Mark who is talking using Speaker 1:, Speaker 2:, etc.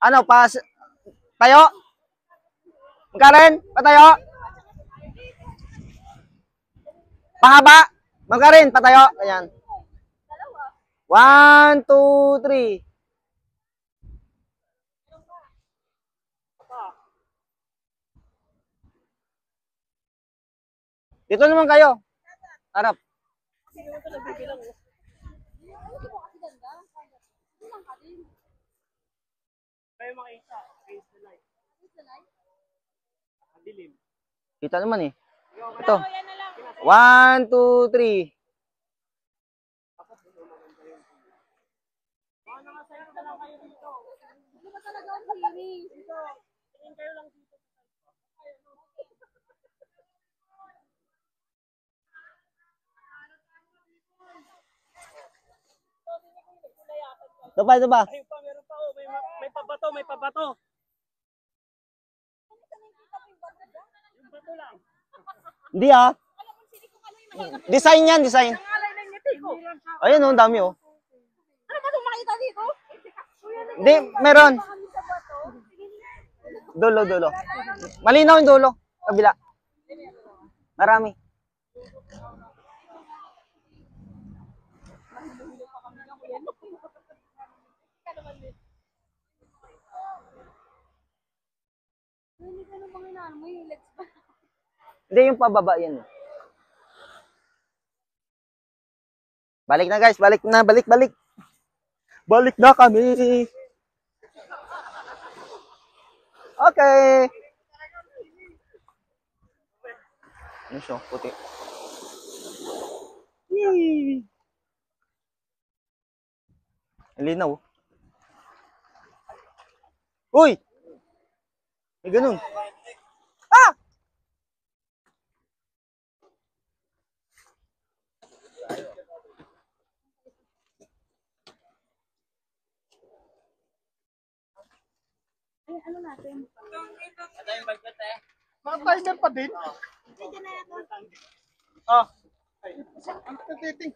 Speaker 1: Ano, tayo? Magkarin? Patayo? Pahaba? Magkarin? Patayo? Ayan. 1, 2, 3. Dito naman kayo. Harap.
Speaker 2: Kayo makita. Face the light. Madilim.
Speaker 1: Kita naman eh. Ito. 1, 2, 3. Ito pa, ito pa.
Speaker 2: Ayun pa, meron pa. Oh. May pabato, may pabato. Yung bato lang.
Speaker 1: Hindi ah. Design yan, design. Ayun oh, dami oh.
Speaker 3: Ano ba itong makita dito?
Speaker 1: Hindi, meron. Dulo, dulo. Malinaw yung dulo. Kabila. Marami. Hindi, yung pababa yan. Balik na guys, balik na, balik. Balik na kami. Okay. Ano siya? Puti. Yee. Linaw. Uy! May ganun. Ah!
Speaker 3: Ay, ano natin?
Speaker 2: Ito yung bagkat eh.
Speaker 4: Mga timer pa din.
Speaker 3: Sige na yan.
Speaker 4: Ah. Ang titing.